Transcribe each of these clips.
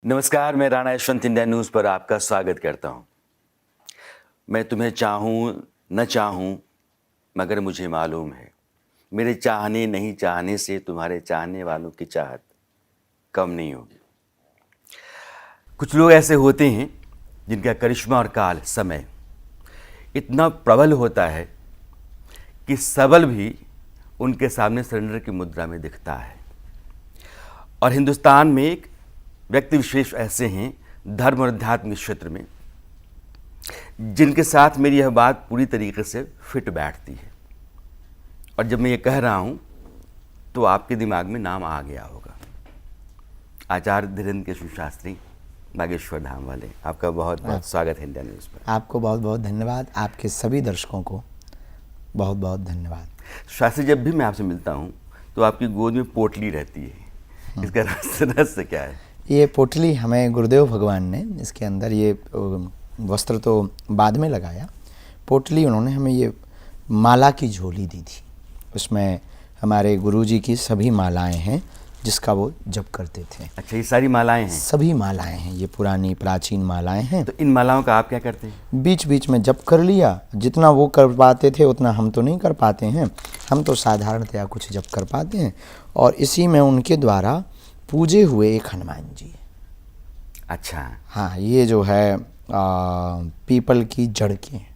नमस्कार, मैं Rana Yashwant India news पर आपका स्वागत करता हूं। मैं तुम्हें चाहूं न चाहूं मगर मुझे मालूम है, मेरे चाहने नहीं चाहने से तुम्हारे चाहने वालों की चाहत कम नहीं होगी। कुछ लोग ऐसे होते हैं जिनका करिश्मा और काल समय इतना प्रबल होता है कि सबल भी उनके सामने सरेंडर की मुद्रा में दिखता है। और हिंदुस्तान में एक व्यक्ति विशेष ऐसे हैं धर्म और अध्यात्म के क्षेत्र में जिनके साथ मेरी यह बात पूरी तरीके से फिट बैठती है। और जब मैं ये कह रहा हूँ तो आपके दिमाग में नाम आ गया होगा, आचार्य धीरेन्द्र केशव शास्त्री, बागेश्वर धाम वाले। आपका बहुत बहुत स्वागत है इंडिया न्यूज़ पर। आपको बहुत बहुत धन्यवाद। आपके सभी दर्शकों को बहुत बहुत धन्यवाद। शास्त्री, जब भी मैं आपसे मिलता हूँ तो आपकी गोद में पोटली रहती है, इसका रहस्य क्या है? ये पोटली हमें गुरुदेव भगवान ने, इसके अंदर ये वस्त्र तो बाद में लगाया, पोटली उन्होंने हमें ये माला की झोली दी थी। उसमें हमारे गुरुजी की सभी मालाएं हैं जिसका वो जप करते थे। अच्छा, ये सारी मालाएं हैं? सभी मालाएं हैं, ये पुरानी प्राचीन मालाएं हैं। तो इन मालाओं का आप क्या करते हैं? बीच बीच में जप कर लिया, जितना वो कर पाते थे उतना हम तो नहीं कर पाते हैं, हम तो साधारणतया कुछ जप कर पाते हैं। और इसी में उनके द्वारा पूजे हुए एक हनुमान जी है। अच्छा, हाँ, ये जो है पीपल की जड़ के हैं,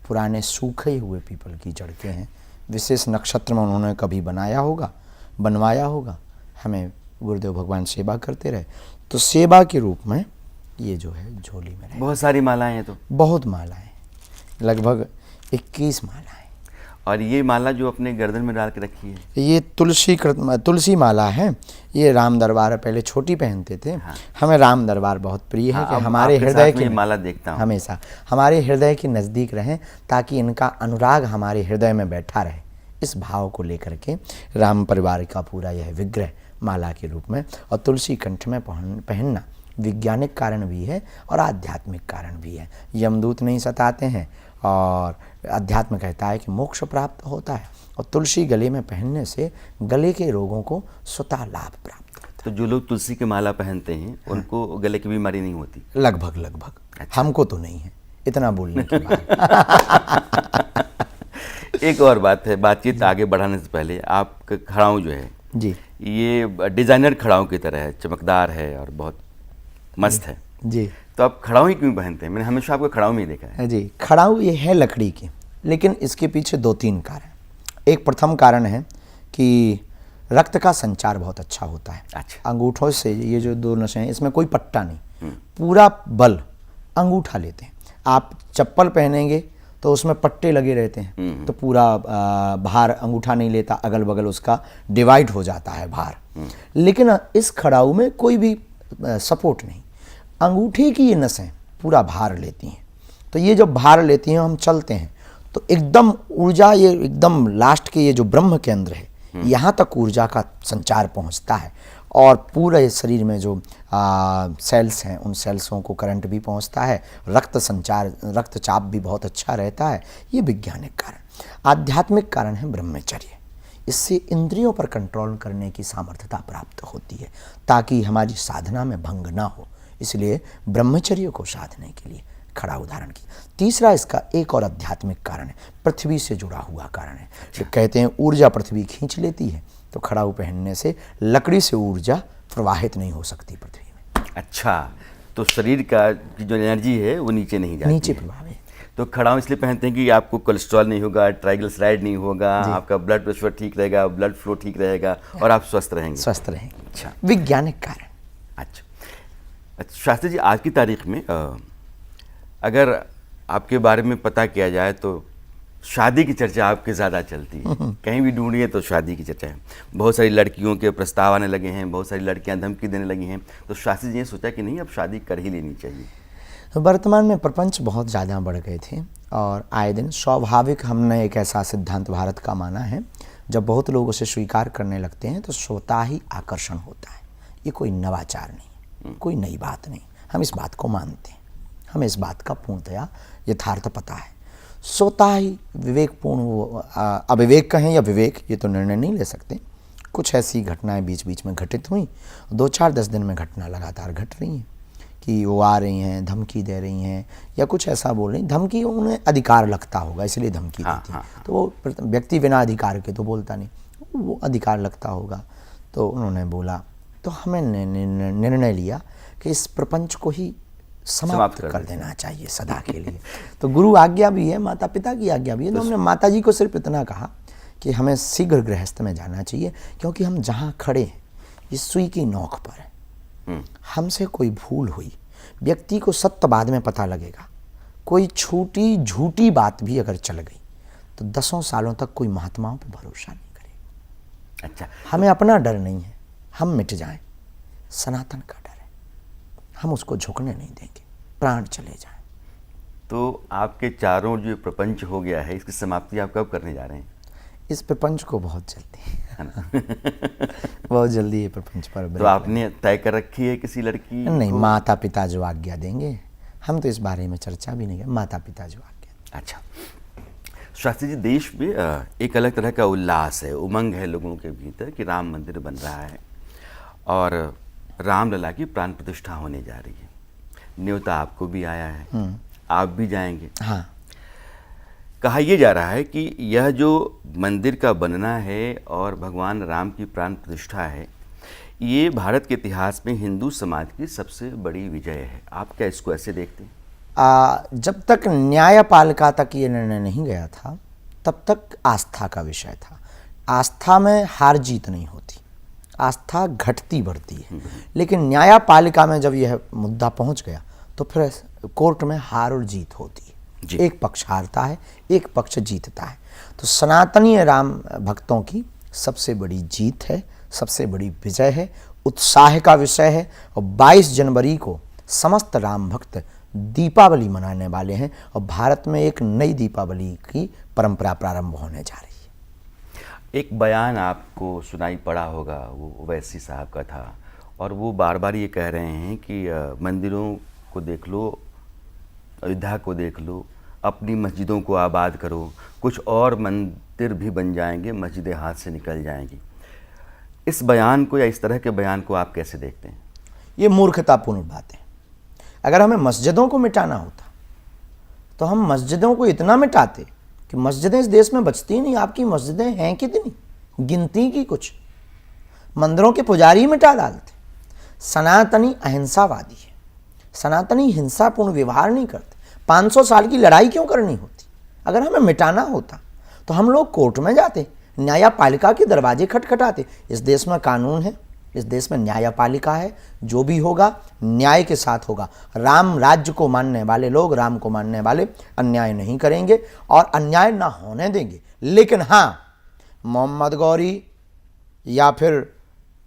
पुराने सूखे हुए पीपल की जड़ के हैं। विशेष नक्षत्र में उन्होंने कभी बनाया होगा, बनवाया होगा, हमें गुरुदेव भगवान सेवा करते रहे, तो सेवा के रूप में ये जो है झोली में रहे। बहुत सारी मालाएं हैं। तो बहुत मालाएं, लगभग 21 मालाएं। और ये माला जो अपने गर्दन में डाल के रखी है, ये तुलसी माला है। ये राम दरबार पहले छोटी पहनते थे। हाँ। हमें राम दरबार बहुत प्रिय है। कि हमारे हृदय की माला देखता हूँ, हमेशा हमारे हृदय के नज़दीक रहें, ताकि इनका अनुराग हमारे हृदय में बैठा रहे। इस भाव को लेकर के राम परिवार का पूरा यह विग्रह माला के रूप में, और तुलसी कंठ में पहनना वैज्ञानिक कारण भी है और आध्यात्मिक कारण भी है। यमदूत नहीं सताते हैं और अध्यात्म कहता है कि मोक्ष प्राप्त होता है, और तुलसी गले में पहनने से गले के रोगों को स्वतः लाभ प्राप्त होता है। तो जो लोग तुलसी की माला पहनते हैं उनको गले की बीमारी नहीं होती? लगभग। अच्छा। हमको तो नहीं है, इतना बोलने के बाद। एक और बात है, बातचीत आगे बढ़ाने से पहले, आपका खड़ाऊँ जो है जी, ये डिजाइनर खड़ाऊँ की तरह है, चमकदार है और बहुत मस्त है जी। तो आप खड़ाऊँ ही क्यों पहनते हैं? मैंने हमेशा आपको खड़ाऊँ में ही देखा है। जी, खड़ाऊ ये है लकड़ी की, लेकिन इसके पीछे 2-3 कारण। एक प्रथम कारण है कि रक्त का संचार बहुत अच्छा होता है। अच्छा। अंगूठों से, ये जो 2 नसें हैं, इसमें कोई पट्टा नहीं, पूरा बल अंगूठा लेते हैं। आप चप्पल पहनेंगे तो उसमें पट्टे लगे रहते हैं, तो पूरा भार अंगूठा नहीं लेता, अगल बगल उसका डिवाइड हो जाता है भार। लेकिन इस खड़ाऊ में कोई भी सपोर्ट नहीं, अंगूठे की ये नसें पूरा भार लेती हैं। तो ये जब भार लेती हैं, हम चलते हैं तो एकदम ऊर्जा, ये एकदम लास्ट के ये जो ब्रह्म केंद्र है, यहाँ तक ऊर्जा का संचार पहुँचता है, और पूरे शरीर में जो सेल्स हैं, उन सेल्सों को करंट भी पहुँचता है, रक्त संचार, रक्तचाप भी बहुत अच्छा रहता है। ये वैज्ञानिक कारण। आध्यात्मिक कारण है ब्रह्मचर्य। इससे इंद्रियों पर कंट्रोल करने की सामर्थ्यता प्राप्त होती है, ताकि हमारी साधना में भंग ना हो। इसलिए ब्रह्मचर्य को साधने के लिए खड़ा उदाहरण की। तीसरा इसका एक और आध्यात्मिक कारण है, पृथ्वी से जुड़ा हुआ कारण है। जो कहते हैं ऊर्जा पृथ्वी खींच लेती है, तो खड़ाऊ पहनने से लकड़ी से ऊर्जा प्रवाहित नहीं हो सकती पृथ्वी में। अच्छा, तो शरीर का जो एनर्जी है वो नीचे नहीं जाती, नीचे प्रभावित। तो खड़ाऊँ इसलिए पहनते हैं कि आपको कोलेस्ट्रॉल नहीं होगा, ट्राइग्लिसराइड नहीं होगा, आपका ब्लड प्रेशर ठीक रहेगा, ब्लड फ्लो ठीक रहेगा और आप स्वस्थ रहेंगे। अच्छा, वैज्ञानिक कारण। अच्छा, शास्त्री जी, आज की तारीख में अगर आपके बारे में पता किया जाए तो शादी की चर्चा आपके ज़्यादा चलती है। कहीं भी ढूंढिए तो शादी की चर्चा है। बहुत सारी लड़कियों के प्रस्ताव आने लगे हैं, बहुत सारी लड़कियां धमकी देने लगी हैं। तो शास्त्री जी ने सोचा कि नहीं, अब शादी कर ही लेनी चाहिए। वर्तमान में प्रपंच बहुत ज़्यादा बढ़ गए थे, और आए दिन स्वाभाविक हमने एक ऐसा सिद्धांत भारत का माना है, जब बहुत लोग उसे स्वीकार करने लगते हैं तो स्वतः ही आकर्षण होता है। ये कोई नवाचार नहीं, कोई नई बात नहीं, हम इस बात को मानते हैं, हमें इस बात का पूर्णतया यथार्थ पता है। स्वतः ही विवेकपूर्ण, अविवेक कहें या विवेक, ये तो निर्णय नहीं ले सकते, कुछ ऐसी घटनाएं बीच बीच में घटित हुई, 2-4-10 दिन में घटना लगातार घट रही हैं कि वो आ रही हैं, धमकी दे रही हैं या कुछ ऐसा बोल रही हैं। धमकी उन्हें अधिकार लगता होगा इसलिए धमकी देती हैं। तो वो व्यक्ति बिना अधिकार के तो बोलता नहीं, वो अधिकार लगता होगा। तो उन्होंने बोला, तो हमें निर्णय लिया कि इस प्रपंच को ही समाप्त कर देना चाहिए सदा के लिए। तो गुरु आज्ञा भी है, माता पिता की आज्ञा भी है। तो हमने माता जी को सिर्फ इतना कहा कि हमें शीघ्र गृहस्थ में जाना चाहिए, क्योंकि हम जहाँ खड़े हैं ये सुई की नोक पर है। हमसे कोई भूल हुई, व्यक्ति को सत्य बाद में पता लगेगा। कोई छोटी झूठी बात भी अगर चल गई तो 10 सालों तक कोई महात्माओं पर भरोसा नहीं करेगा। अच्छा, हमें अपना डर नहीं है, हम मिट जाएं, सनातन का डर है, हम उसको झुकने नहीं देंगे, प्राण चले जाएं। तो आपके चारों जो प्रपंच हो गया है, इसकी समाप्ति आप कब करने जा रहे हैं? इस प्रपंच को बहुत जल्दी बहुत जल्दी ये प्रपंच पर तो आपने तय कर रखी है किसी लड़की नहीं, को? माता पिता जो आज्ञा देंगे, हम तो इस बारे में चर्चा भी नहीं करें, माता पिता जो आज्ञा। अच्छा शास्त्री जी, देश में एक अलग तरह का उल्लास है, उमंग है लोगों के भीतर कि राम मंदिर बन रहा है और रामलला की प्राण प्रतिष्ठा होने जा रही है। न्योता आपको भी आया है, आप भी जाएंगे। हाँ, कहा यह जा रहा है कि यह जो मंदिर का बनना है और भगवान राम की प्राण प्रतिष्ठा है, ये भारत के इतिहास में हिंदू समाज की सबसे बड़ी विजय है। आप क्या इसको ऐसे देखते हैं? जब तक न्यायपालिका तक ये निर्णय नहीं गया था तब तक आस्था का विषय था। आस्था में हार जीत नहीं होती, आस्था घटती बढ़ती है। लेकिन न्यायपालिका में जब यह मुद्दा पहुंच गया तो फिर कोर्ट में हार और जीत होती है। एक पक्ष हारता है, एक पक्ष जीतता है। तो सनातनी राम भक्तों की सबसे बड़ी जीत है, सबसे बड़ी विजय है, उत्साह का विषय है। और 22 जनवरी को समस्त राम भक्त दीपावली मनाने वाले हैं और भारत में एक नई दीपावली की परंपरा प्रारंभ होने जा रही है। एक बयान आपको सुनाई पड़ा होगा, वो ओवैसी साहब का था, और वो बार बार ये कह रहे हैं कि मंदिरों को देख लो, अयोध्या को देख लो, अपनी मस्जिदों को आबाद करो, कुछ और मंदिर भी बन जाएंगे, मस्जिदें हाथ से निकल जाएंगी। इस बयान को या इस तरह के बयान को आप कैसे देखते हैं? ये मूर्खतापूर्ण बात है। अगर हमें मस्जिदों को मिटाना होता तो हम मस्जिदों को इतना मिटाते कि मस्जिदें इस देश में बचती ही नहीं। आपकी मस्जिदें हैं कितनी, गिनती की कुछ। मंदिरों के पुजारी मिटा डालते। सनातनी अहिंसावादी है, सनातनी हिंसापूर्ण व्यवहार नहीं करते। 500 साल की लड़ाई क्यों करनी होती? अगर हमें मिटाना होता तो हम लोग कोर्ट में जाते, न्यायपालिका के दरवाजे खटखटाते। इस देश में कानून है, इस देश में न्यायपालिका है, जो भी होगा न्याय के साथ होगा। राम राज्य को मानने वाले लोग, राम को मानने वाले अन्याय नहीं करेंगे और अन्याय ना होने देंगे। लेकिन हाँ, मोहम्मद गौरी या फिर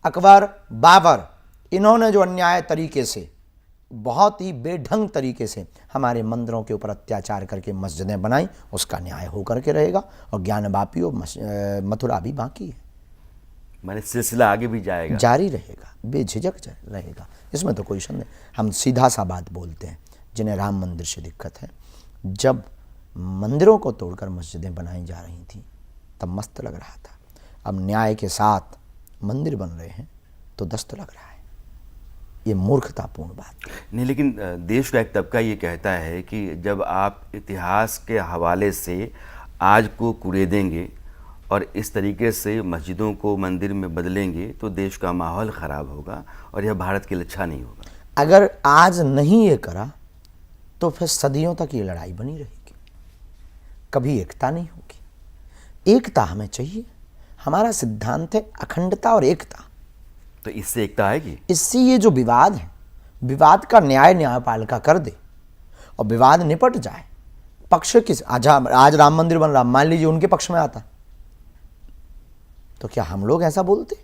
अकबर, बाबर, इन्होंने जो अन्याय तरीके से, बहुत ही बेढंग तरीके से हमारे मंदिरों के ऊपर अत्याचार करके मस्जिदें बनाई, उसका न्याय होकर के रहेगा। और ज्ञान वापी और मथुरा भी बाकी है, मैंने सिलसिला आगे भी जाएगा, जारी रहेगा, बेझिझक रहेगा। इसमें तो कोई संदेह। हम सीधा सा बात बोलते हैं, जिन्हें राम मंदिर से दिक्कत है, जब मंदिरों को तोड़कर मस्जिदें बनाई जा रही थी तब मस्त लग रहा था। अब न्याय के साथ मंदिर बन रहे हैं तो दस्त लग रहा है। ये मूर्खतापूर्ण बात नहीं। लेकिन देश का एक तबका ये कहता है कि जब आप इतिहास के हवाले से आज को कुरेदेंगे और इस तरीके से मस्जिदों को मंदिर में बदलेंगे तो देश का माहौल ख़राब होगा और यह भारत के लिए अच्छा नहीं होगा। अगर आज नहीं ये करा तो फिर सदियों तक ये लड़ाई बनी रहेगी, कभी एकता नहीं होगी। एकता हमें चाहिए, हमारा सिद्धांत है अखंडता और एकता। तो इससे एकता आएगी? इससे ये जो विवाद है, विवाद का न्यायपालिका कर दे और विवाद निपट जाए। पक्ष किस, आज राम मंदिर बन रहा, मान लीजिए उनके पक्ष में आता तो क्या हम लोग ऐसा बोलते?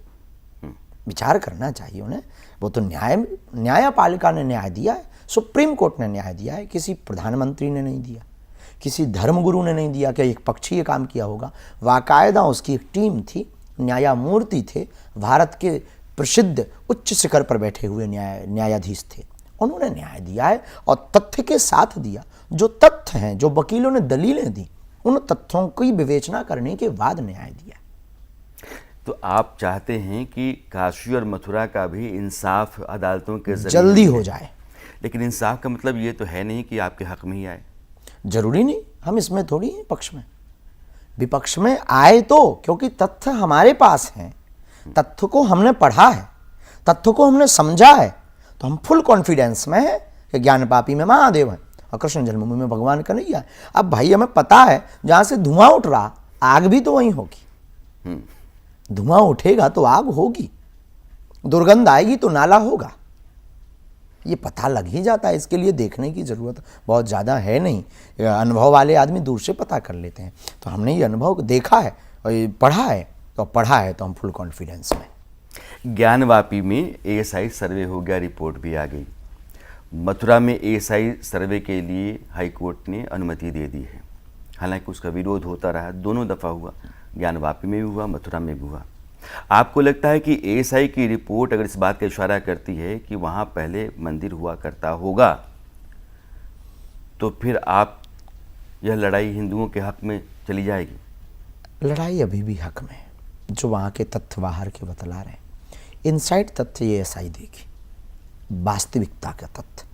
विचार करना चाहिए उन्हें। वो तो न्यायपालिका ने न्याय दिया है, सुप्रीम कोर्ट ने न्याय दिया है, किसी प्रधानमंत्री ने नहीं दिया, किसी धर्मगुरु ने नहीं दिया कि एक पक्षी ये काम किया होगा। वाकायदा उसकी एक टीम थी, न्यायमूर्ति थे, भारत के प्रसिद्ध उच्च शिखर पर बैठे हुए न्यायाधीश थे, उन्होंने न्याय दिया है और तथ्य के साथ दिया। जो तथ्य हैं, जो वकीलों ने दलीलें दी, उन तथ्यों की विवेचना करने के बाद न्याय दिया। तो आप चाहते हैं कि काशी और मथुरा का भी इंसाफ अदालतों के जरिए जल्दी हो जाए। लेकिन इंसाफ का मतलब ये तो है नहीं कि आपके हक में ही आए। जरूरी नहीं, हम इसमें थोड़ी हैं पक्ष में, विपक्ष में आए तो, क्योंकि तथ्य हमारे पास हैं, तथ्य को हमने पढ़ा है, तथ्य को हमने समझा है, तो हम फुल कॉन्फिडेंस में है कि ज्ञान पापी में महादेव है और कृष्ण जन्मभूमि में भगवान कन्हैया है। अब भाई हमें पता है जहां से धुआं उठ रहा, आग भी तो वहीं होगी। धुआं उठेगा तो आग होगी, दुर्गंध आएगी तो नाला होगा, ये पता लग ही जाता है। इसके लिए देखने की जरूरत बहुत ज़्यादा है नहीं, अनुभव वाले आदमी दूर से पता कर लेते हैं। तो हमने ये अनुभव देखा है और ये पढ़ा है तो हम फुल कॉन्फिडेंस में। ज्ञानवापी में एएसआई सर्वे हो गया, रिपोर्ट भी आ गई। मथुरा में एएसआई सर्वे के लिए हाईकोर्ट ने अनुमति दे दी है। हालांकि उसका विरोध होता रहा, दोनों दफ़ा हुआ, ज्ञानवापी में भी हुआ, मथुरा में भी हुआ। आपको लगता है कि एएसआई की रिपोर्ट अगर इस बात का इशारा करती है कि वहाँ पहले मंदिर हुआ करता होगा, तो फिर आप यह लड़ाई हिंदुओं के हक में चली जाएगी? लड़ाई अभी भी हक में है, जो वहाँ के तथ्य बाहर के बतला रहे हैं। इनसाइड तथ्य एएसआई देगी, वास्तविकता का तथ्य,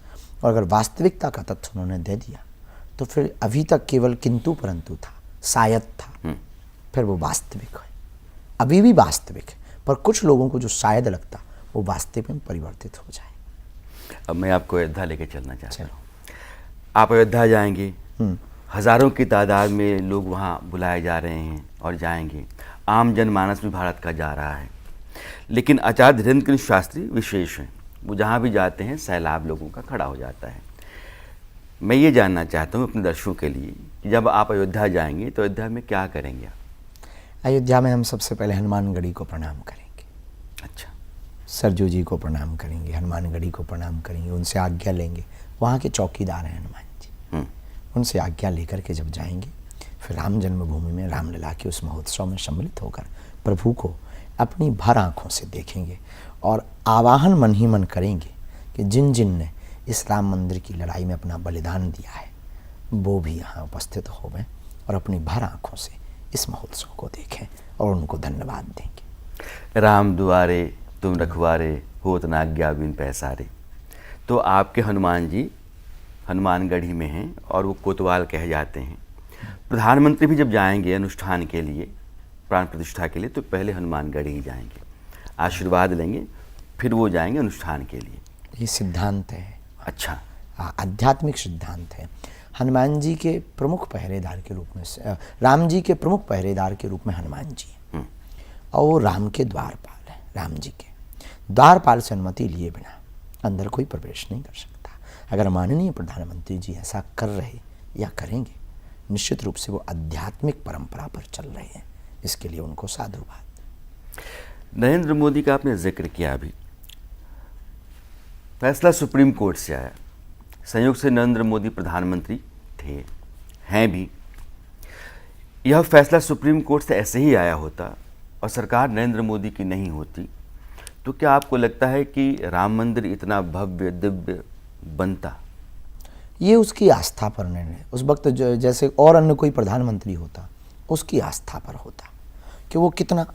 और अगर वास्तविकता का तथ्य उन्होंने दे दिया तो फिर अभी तक केवल किंतु परंतु था, शायद था, फिर वो वास्तविक है। अभी भी वास्तविक है, पर कुछ लोगों को जो शायद लगता वो वास्तविक में परिवर्तित हो जाए। अब मैं आपको अयोध्या लेके चलना चाहता हूँ। आप अयोध्या जाएंगे, हजारों की तादाद में लोग वहाँ बुलाए जा रहे हैं और जाएंगे, आम जनमानस भी भारत का जा रहा है। लेकिन आचार्य धीरेन्द्र कृष्ण शास्त्री विशेष हैं, वो जहाँ भी जाते हैं सैलाब लोगों का खड़ा हो जाता है। मैं ये जानना चाहता हूँ अपने दर्शकों के लिए कि जब आप अयोध्या जाएंगे तो अयोध्या में क्या करेंगे आप? अयोध्या में हम सबसे पहले हनुमानगढ़ी को प्रणाम करेंगे। अच्छा। सरजू जी को प्रणाम करेंगे, हनुमानगढ़ी को प्रणाम करेंगे, उनसे आज्ञा लेंगे। वहाँ के चौकीदार हैं हनुमान जी, उनसे आज्ञा लेकर के जब जाएंगे फिर राम जन्मभूमि में रामलीला के उस महोत्सव में सम्मिलित होकर प्रभु को अपनी भर आँखों से देखेंगे और आवाहन मन ही मन करेंगे कि जिन जिन ने इस राम मंदिर की लड़ाई में अपना बलिदान दिया है वो भी यहाँ उपस्थित होवें और अपनी भर आँखों से इस महोत्सव को देखें और उनको धन्यवाद देंगे। राम दुआरे तुम रखवारे, होत न आज्ञा बिन पैसारे। तो आपके हनुमान जी हनुमानगढ़ी में हैं और वो कोतवाल कहे जाते हैं। प्रधानमंत्री भी जब जाएंगे अनुष्ठान के लिए, प्राण प्रतिष्ठा के लिए, तो पहले हनुमानगढ़ी ही जाएंगे, आशीर्वाद लेंगे, फिर वो जाएंगे अनुष्ठान के लिए। ये सिद्धांत है। अच्छा। आध्यात्मिक सिद्धांत है। हनुमान जी के प्रमुख पहरेदार के रूप में, राम जी के प्रमुख पहरेदार के रूप में हनुमान जी हैं और वो राम के द्वारपाल हैं। राम जी के द्वारपाल से अनुमति लिए बिना अंदर कोई प्रवेश नहीं कर सकता। अगर माननीय प्रधानमंत्री जी ऐसा कर रहे या करेंगे, निश्चित रूप से वो आध्यात्मिक परंपरा पर चल रहे हैं, इसके लिए उनको साधुवाद। नरेंद्र मोदी का आपने जिक्र किया, अभी फैसला सुप्रीम कोर्ट से आया, संयोग से नरेंद्र मोदी प्रधानमंत्री थे, हैं भी। यह फैसला सुप्रीम कोर्ट से ऐसे ही आया होता और सरकार नरेंद्र मोदी की नहीं होती, तो क्या आपको लगता है कि राम मंदिर इतना भव्य दिव्य बनता? ये उसकी आस्था पर निर्णय, उस वक्त जैसे और अन्य कोई प्रधानमंत्री होता, उसकी आस्था पर होता कि वो कितना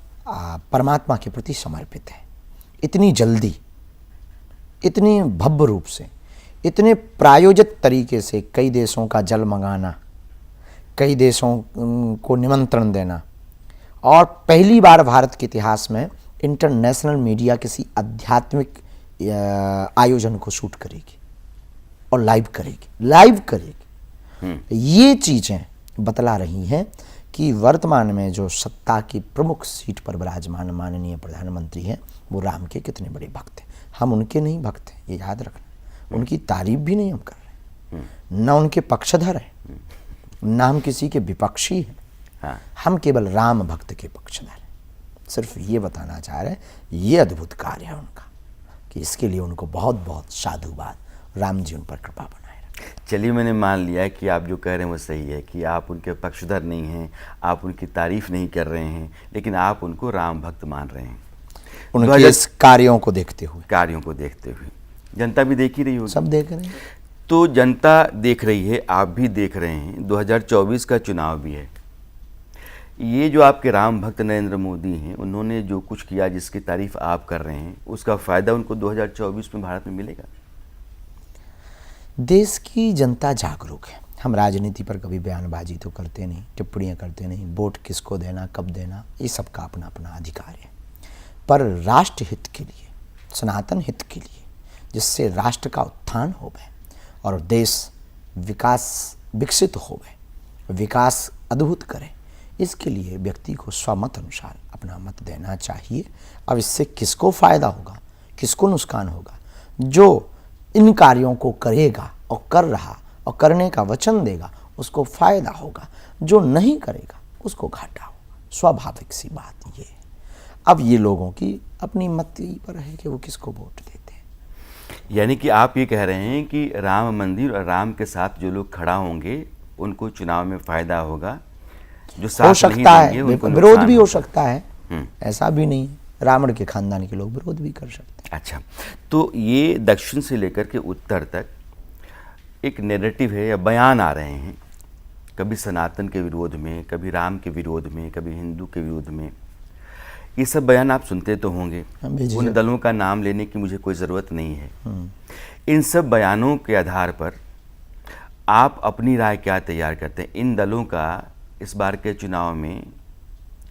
परमात्मा के प्रति समर्पित है। इतनी जल्दी, इतनी भव्य रूप से, इतने प्रायोजित तरीके से कई देशों का जल मंगाना, कई देशों को निमंत्रण देना, और पहली बार भारत के इतिहास में इंटरनेशनल मीडिया किसी आध्यात्मिक आयोजन को शूट करेगी और लाइव करेगी। ये चीज़ें बतला रही हैं कि वर्तमान में जो सत्ता की प्रमुख सीट पर विराजमान माननीय प्रधानमंत्री हैं वो राम के कितने बड़े भक्त हैं। हम उनके नहीं भक्त हैं, ये याद रखना। उनकी तारीफ भी नहीं हम कर रहे, न उनके पक्षधर हैं, न हम किसी के विपक्षी हैं। हाँ। हम केवल राम भक्त के पक्षधर हैं। सिर्फ ये बताना चाह रहे हैं, ये अद्भुत कार्य है उनका कि इसके लिए उनको बहुत बहुत साधुवाद। राम जी उन पर कृपा बनाए रखें। चलिए, मैंने मान लिया कि आप जो कह रहे हैं वो सही है कि आप उनके पक्षधर नहीं हैं, आप उनकी तारीफ नहीं कर रहे हैं, लेकिन आप उनको राम भक्त मान रहे हैं उनके इस कार्यों को देखते हुए। जनता भी देख ही रही होगी, सब देख रहे हैं। तो जनता देख रही है, आप भी देख रहे हैं। 2024 का चुनाव भी है। ये जो आपके राम भक्त नरेंद्र मोदी हैं, उन्होंने जो कुछ किया, जिसकी तारीफ आप कर रहे हैं, उसका फ़ायदा उनको 2024 में भारत में मिलेगा? देश की जनता जागरूक है। हम राजनीति पर कभी बयानबाजी तो करते नहीं, टिप्पणियां करते नहीं, वोट किसको देना, कब देना, ये सबका अपना अपना अधिकार है। पर राष्ट्र हित के लिए, सनातन हित के लिए, जिससे राष्ट्र का उत्थान होवे और देश विकसित होवे, विकास अद्भुत करे, इसके लिए व्यक्ति को स्वमत अनुसार अपना मत देना चाहिए। अब इससे किसको फ़ायदा होगा, किसको नुकसान होगा? जो इन कार्यों को करेगा और कर रहा और करने का वचन देगा, उसको फ़ायदा होगा। जो नहीं करेगा उसको घाटा होगा। स्वाभाविक सी बात ये है। अब ये लोगों की अपनी मति पर है कि वो किसको वोट देते हैं। यानी कि आप ये कह रहे हैं कि राम मंदिर और राम के साथ जो लोग खड़ा होंगे उनको चुनाव में फ़ायदा होगा, जो साथ हो नहीं सकता देंगे है, उनको विरोध नुकसान भी हो होगा। सकता है, ऐसा भी नहीं है। रावण के खानदान के लोग विरोध भी कर सकते हैं। अच्छा, तो ये दक्षिण से लेकर के उत्तर तक एक नैरेटिव है या बयान आ रहे हैं, कभी सनातन के विरोध में, कभी राम के विरोध में, कभी हिंदू के विरोध में। ये सब बयान आप सुनते तो होंगे। बेझिझक। उन दलों का नाम लेने की मुझे कोई ज़रूरत नहीं है। इन सब बयानों के आधार पर आप अपनी राय क्या तैयार करते हैं? इन दलों का इस बार के चुनाव में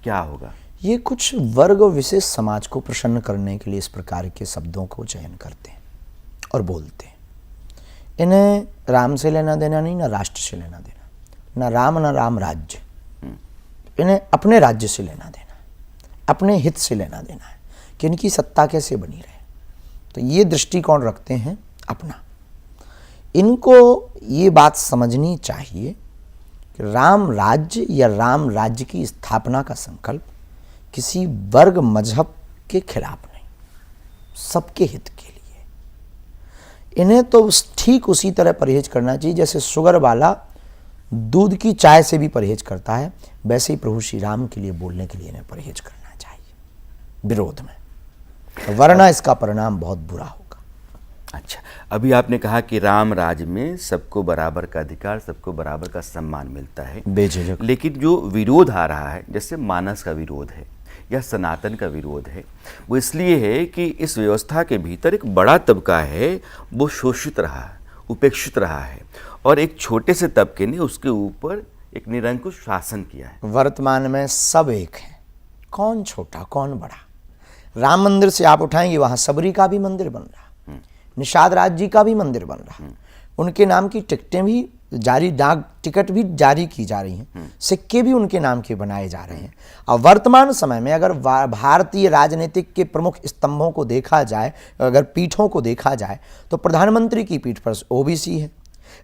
क्या होगा? ये कुछ वर्ग और विशेष समाज को प्रसन्न करने के लिए इस प्रकार के शब्दों को चयन करते हैं और बोलते हैं। इन्हें राम से लेना देना नहीं, ना राष्ट्र से लेना देना, ना राम ना राम राज्य। इन्हें अपने राज्य से लेना देना, अपने हित से लेना देना है कि इनकी सत्ता कैसे बनी रहे। तो ये दृष्टिकोण रखते हैं अपना। इनको ये बात समझनी चाहिए कि राम राज्य या राम राज्य की स्थापना का संकल्प किसी वर्ग मजहब के खिलाफ नहीं, सबके हित के लिए। इन्हें तो ठीक उसी तरह परहेज करना चाहिए जैसे शुगर वाला दूध की चाय से भी परहेज करता है, वैसे ही प्रभु श्री राम के लिए बोलने के लिए इन्हें परहेज करना चाहिए विरोध में, वरना इसका परिणाम बहुत बुरा होगा। अच्छा, अभी आपने कहा कि राम राज्य में सबको बराबर का अधिकार, सबको बराबर का सम्मान मिलता है, बेझिझक। लेकिन जो विरोध आ रहा है, जैसे मानस का विरोध है या सनातन का विरोध है, वो इसलिए है कि इस व्यवस्था के भीतर एक बड़ा तबका है, वो शोषित रहा है, उपेक्षित रहा है, और एक छोटे से तबके ने उसके ऊपर एक निरंकुश शासन किया है। वर्तमान में सब एक है, कौन छोटा कौन बड़ा। राम मंदिर से आप उठाएंगे, वहां सबरी का भी मंदिर बन रहा, निषाद राज जी का भी मंदिर बन रहा, उनके नाम की टिकटें भी जारी, डाक टिकट भी जारी की जा रही हैं, सिक्के भी उनके नाम के बनाए जा रहे हैं। और वर्तमान समय में अगर भारतीय राजनीतिक के प्रमुख स्तंभों को देखा जाए, अगर पीठों को देखा जाए, तो प्रधानमंत्री की पीठ पर ओबीसी है,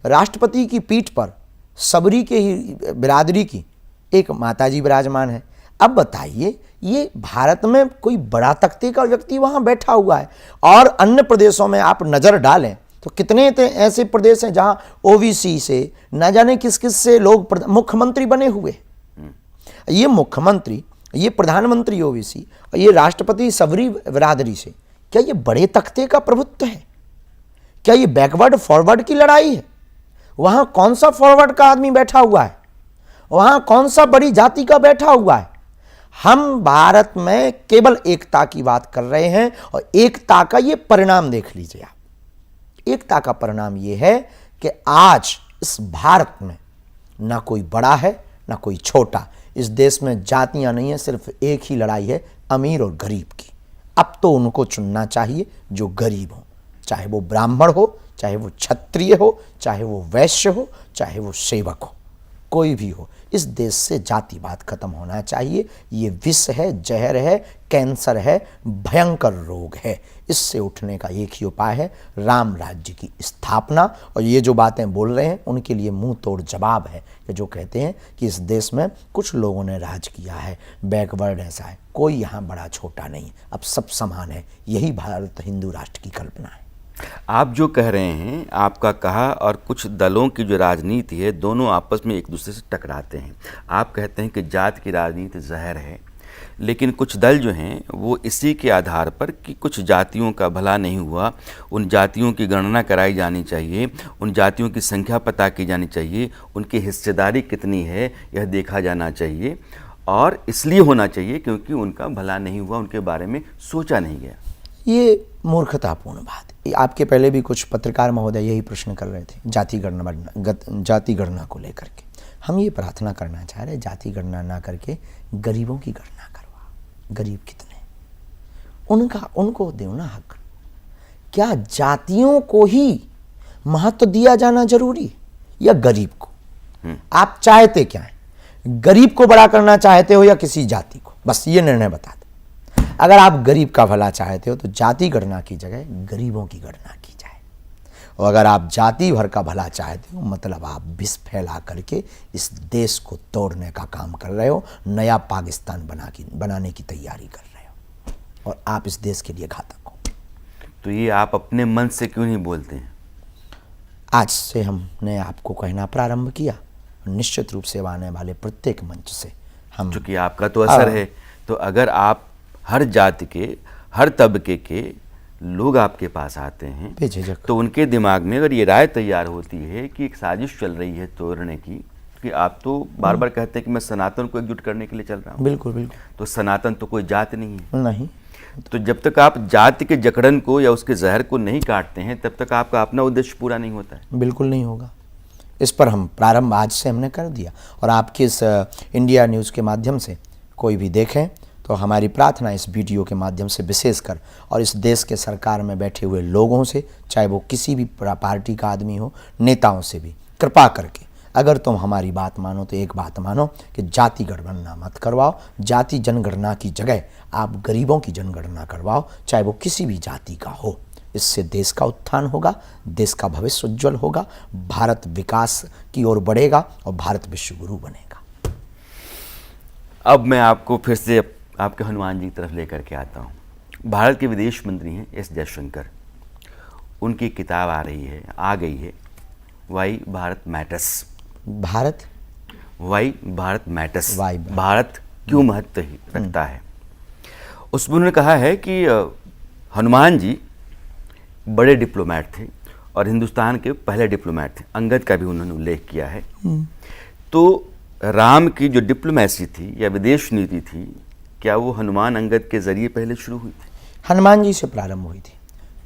राष्ट्रपति की पीठ पर सबरी के ही बिरादरी की एक माताजी विराजमान है। अब बताइए, ये भारत में कोई बड़ा तख्ते का व्यक्ति वहां बैठा हुआ है। और अन्य प्रदेशों में आप नजर डालें तो कितने ऐसे प्रदेश हैं जहां ओबीसी से न जाने किस किस से लोग मुख्यमंत्री बने हुए। ये मुख्यमंत्री, ये प्रधानमंत्री ओबीसी और ये राष्ट्रपति सबरी बिरादरी से, क्या ये बड़े तख्ते का प्रभुत्व है? क्या ये बैकवर्ड फॉरवर्ड की लड़ाई है? वहां कौन सा फॉरवर्ड का आदमी बैठा हुआ है? वहां कौन सा बड़ी जाति का बैठा हुआ है? हम भारत में केवल एकता की बात कर रहे हैं, और एकता का ये परिणाम देख लीजिए आप। एकता का परिणाम ये है कि आज इस भारत में ना कोई बड़ा है ना कोई छोटा। इस देश में जातियां नहीं है, सिर्फ एक ही लड़ाई है, अमीर और गरीब की। अब तो उनको चुनना चाहिए जो गरीब हो, चाहे वो ब्राह्मण हो, चाहे वो क्षत्रिय हो, चाहे वो वैश्य हो, चाहे वो सेवक हो, कोई भी हो। इस देश से जातिवाद खत्म होना चाहिए। ये विष है, जहर है, कैंसर है, भयंकर रोग है। इससे उठने का एक ही उपाय है, राम राज्य की स्थापना। और ये जो बातें बोल रहे हैं उनके लिए मुंह तोड़ जवाब है कि जो कहते हैं कि इस देश में कुछ लोगों ने राज किया है, बैकवर्ड ऐसा है, कोई यहाँ बड़ा छोटा नहीं, अब सब समान है। यही भारत हिंदू राष्ट्र की कल्पना है। आप जो कह रहे हैं, आपका कहा और कुछ दलों की जो राजनीति है, दोनों आपस में एक दूसरे से टकराते हैं। आप कहते हैं कि जात की राजनीति जहर है, लेकिन कुछ दल जो हैं वो इसी के आधार पर कि कुछ जातियों का भला नहीं हुआ, उन जातियों की गणना कराई जानी चाहिए, उन जातियों की संख्या पता की जानी चाहिए, उनकी हिस्सेदारी कितनी है यह देखा जाना चाहिए, और इसलिए होना चाहिए क्योंकि उनका भला नहीं हुआ, उनके बारे में सोचा नहीं गया। ये मूर्खतापूर्ण बात है। आपके पहले भी कुछ पत्रकार महोदय यही प्रश्न कर रहे थे जाति गणना को लेकर के। हम ये प्रार्थना करना चाह रहे हैं, जाति गणना ना करके गरीबों की गणना करवा। गरीब कितने, उनको दो ना हक। क्या जातियों को ही महत्व दिया जाना जरूरी या गरीब को? आप चाहते क्या है? गरीब को बड़ा करना चाहते हो या किसी जाति को? बस ये निर्णय बता दो। अगर आप गरीब का भला चाहते हो तो जाति गणना की जगह गरीबों की गणना की जाए, और अगर आप जाति भर का भला चाहते हो मतलब आप विष फैला करके इस देश को तोड़ने का काम कर रहे हो, नया पाकिस्तान बनाने की तैयारी कर रहे हो, और आप इस देश के लिए घातक हो। तो ये आप अपने मन से क्यों नहीं बोलते हैं? आज से हमने आपको कहना प्रारंभ किया, निश्चित रूप से आने वाले प्रत्येक मंच से हम, चूँकि आपका तो असर है, तो अगर आप हर जाति के, हर तबके के लोग आपके पास आते हैं बेझिझक, तो उनके दिमाग में अगर ये राय तैयार होती है कि एक साजिश चल रही है तोड़ने की, कि आप तो बार बार कहते हैं कि मैं सनातन को एकजुट करने के लिए चल रहा हूँ। बिल्कुल बिल्कुल। तो सनातन तो कोई जाति नहीं है। नहीं, तो जब तक आप जाति के जकड़न को या उसके जहर को नहीं काटते हैं तब तक आपका अपना उद्देश्य पूरा नहीं होता है। बिल्कुल नहीं होगा। इस पर हम प्रारंभ आज से हमने कर दिया, और आपके इस इंडिया न्यूज़ के माध्यम से कोई भी देखें तो हमारी प्रार्थना इस वीडियो के माध्यम से विशेषकर, और इस देश के सरकार में बैठे हुए लोगों से, चाहे वो किसी भी पार्टी का आदमी हो, नेताओं से भी कृपा करके अगर तुम हमारी बात मानो तो एक बात मानो कि जाति गणना मत करवाओ। जाति जनगणना की जगह आप गरीबों की जनगणना करवाओ, चाहे वो किसी भी जाति का हो। इससे देश का उत्थान होगा, देश का भविष्य उज्जवल होगा, भारत विकास की ओर बढ़ेगा और भारत विश्व गुरु बनेगा। अब मैं आपको फिर से आपके हनुमान जी की तरफ लेकर के आता हूँ। भारत के विदेश मंत्री हैं एस जयशंकर, उनकी किताब आ गई है, why Bharat matters. Why Bharat matters, Bharat क्यों महत्व रखता है। उसमें उन्होंने कहा है कि हनुमान जी बड़े डिप्लोमेट थे और हिंदुस्तान के पहले डिप्लोमेट थे। अंगद का भी उन्होंने उल्लेख किया है। तो राम की जो डिप्लोमेसी थी या विदेश नीति थी, क्या वो हनुमान अंगद के जरिए पहले शुरू हुई थी? हनुमान जी से प्रारंभ हुई थी।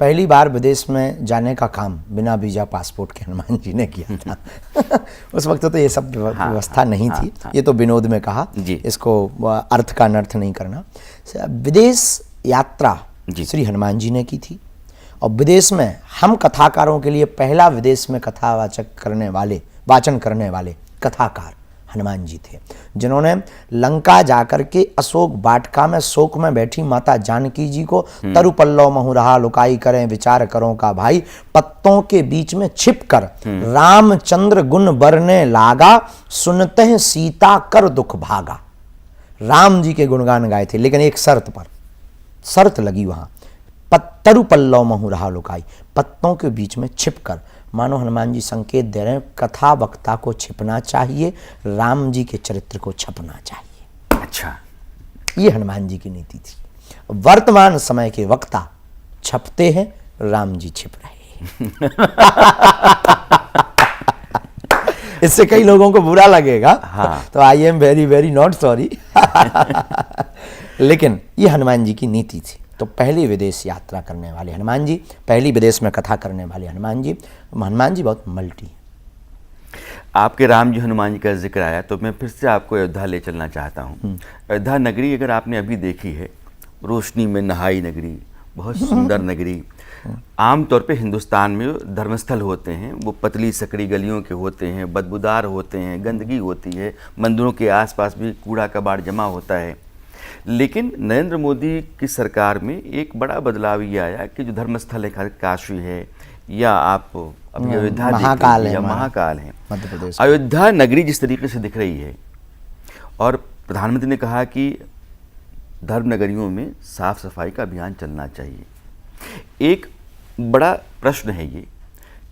पहली बार विदेश में जाने का काम बिना वीजा पासपोर्ट के हनुमान जी ने किया था। उस वक्त तो ये सब व्यवस्था नहीं थी। ये तो विनोद में कहा, इसको अर्थ का अनर्थ नहीं करना। विदेश यात्रा श्री हनुमान जी ने की थी, और विदेश में हम कथाकारों के लिए पहला विदेश में वाचन करने वाले कथाकार हनुमान जी थे, जिन्होंने लंका जाकर के अशोक वाटिका में शोक में बैठी माता जानकी जी को तरु पल्लव महु रहा लुकाई करें विचार करो का भाई, पत्तों के बीच में छिपकर रामचंद्र गुण बरने लागा, सुनते हैं सीता कर दुख भागा। राम जी के गुणगान गाए थे, लेकिन एक शर्त लगी वहां, तरु पल्लव महु रहा लुकाई, पत्तों के बीच में छिपकर। मानो हनुमान जी संकेत दे रहे हैं कथा वक्ता को छिपना चाहिए, राम जी के चरित्र को छपना चाहिए। अच्छा, ये हनुमान जी की नीति थी। वर्तमान समय के वक्ता छपते हैं, राम जी छिप रहे हैं। इससे कई लोगों को बुरा लगेगा, तो I am very very not sorry. लेकिन ये हनुमान जी की नीति थी। तो पहली विदेश यात्रा करने वाले हनुमान जी, पहली विदेश में कथा करने वाले हनुमान जी बहुत मल्टी। आपके राम जी हनुमान जी का जिक्र आया तो मैं फिर से आपको अयोध्या ले चलना चाहता हूँ। अयोध्या नगरी अगर आपने अभी देखी है, रोशनी में नहाई नगरी, बहुत सुंदर नगरी। आमतौर पे हिंदुस्तान में धर्मस्थल होते हैं, वो पतली सकड़ी गलियों के होते हैं, बदबूदार होते हैं, गंदगी होती है, मंदिरों के आसपास भी कूड़ा कबाड़ जमा होता है। लेकिन नरेंद्र मोदी की सरकार में एक बड़ा बदलाव ये आया कि जो धर्मस्थल है, काशी है, या आप अभी अयोध्या महाकाल है, महाकाल है, मध्य प्रदेश, अयोध्या नगरी जिस तरीके से दिख रही है, और प्रधानमंत्री ने कहा कि धर्म नगरियों में साफ सफाई का अभियान चलना चाहिए। एक बड़ा प्रश्न है ये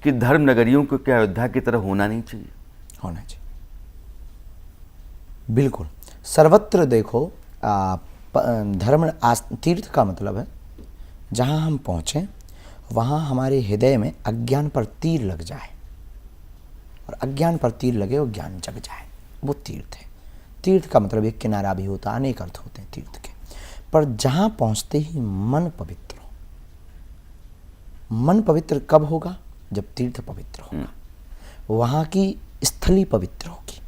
कि धर्म नगरियों को क्या अयोध्या की तरह होना नहीं चाहिए? होना चाहिए, बिल्कुल। सर्वत्र देखो, धर्म तीर्थ का मतलब है जहाँ हम पहुँचें वहाँ हमारे हृदय में अज्ञान पर तीर लग जाए, और अज्ञान पर तीर लगे और ज्ञान जग जाए, वो तीर्थ है। तीर्थ का मतलब एक किनारा भी होता, अनेक अर्थ होते हैं तीर्थ के, पर जहाँ पहुँचते ही मन पवित्र हो। मन पवित्र कब होगा? जब तीर्थ पवित्र होगा, वहाँ की स्थली पवित्र होगी,